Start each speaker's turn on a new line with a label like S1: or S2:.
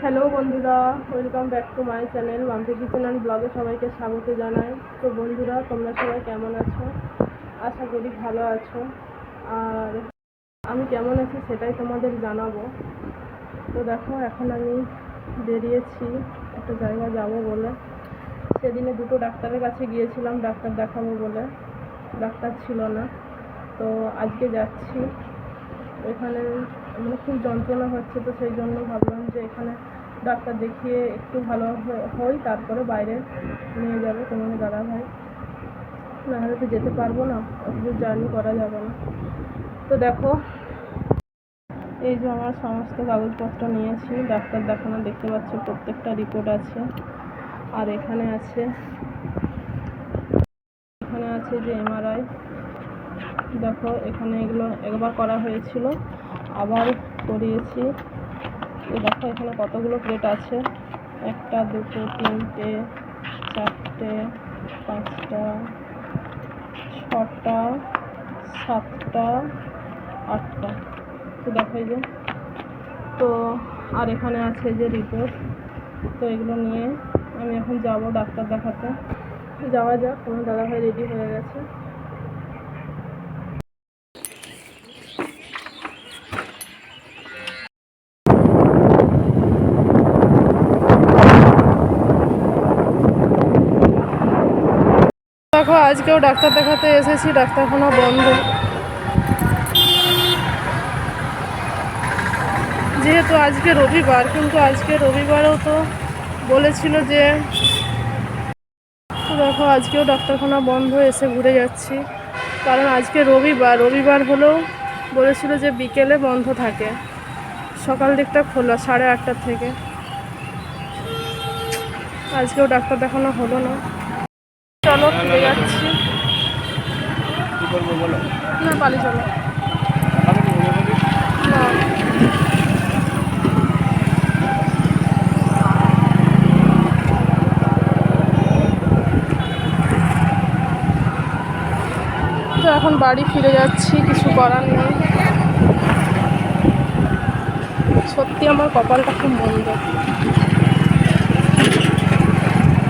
S1: Hello বন্ধুরা, welcome back to my channel Mampi kitchen and ব্লগে সবাইকে স্বাগত জানাই। তো বন্ধুরা, তোমরা সবাই কেমন আছো? আশা করি ভালো আছো। আর আমি কেমন আছি সেটাই তোমাদের জানাবো। তো দেখো, এখন আমি বেরিয়েছি একটা জায়গায় যাব বলে। সেদিনে দুটো ডাক্তারের কাছে গিয়েছিলাম ডাক্তার দেখাবো বলে, ডাক্তার ছিল না। তো আজকে যাচ্ছি। এখানে খুব যন্ত্রণা হচ্ছে, তো সেই জন্য ভাবলাম যে এখানে ডাক্তার দেখিয়ে একটু ভালো হই, তারপরে বাইরে নিয়ে যাবে তোমাদের দাদাভাই। নাহলে তো যেতে পারবো না, অত জার্নি করা যাবে না। তো দেখো, এই যে আমার সমস্ত কাগজপত্র নিয়েছি ডাক্তার দেখানো, দেখতে পাচ্ছি প্রত্যেকটা রিপোর্ট আছে। আর এখানে আছে যে এমআরআই। দেখো, এখানে এগুলো একবার করা হয়েছিল, আবার করিয়েছি। দেখো এখানে কতগুলো প্লেট আছে, 1 2 3 4 5 6 7 8। তো দেখো এই যে, তো আর এখানে আছে যে রিপোর্ট। তো এগুলো নিয়ে আমি এখন যাব ডাক্তার দেখাতে। যাওয়া যাক। তোমার দাদাভাই রেডি হয়ে গেছে। দেখো, আজকেও ডাক্তার দেখাতে এসেছি, ডাক্তারখানা বন্ধ। যেহেতু আজকে রবিবার, কিন্তু আজকে রবিবারেও তো বলেছিল যে, দেখো আজকেও ডাক্তারখানা বন্ধ, এসে ঘুরে যাচ্ছি। কারণ আজকে রবিবার হলেও বলেছিল যে বিকেলে বন্ধ থাকে, সকাল দিকটা খোলা 8:30 থেকে। আজকেও ডাক্তার দেখানো হলো না। চলো ফিরে যাচ্ছি। না, পালি চলো না। তো এখন বাড়ি ফিরে যাচ্ছি, কিছু করার নেই। সত্যি আমার কপালটা খুব মন্দ।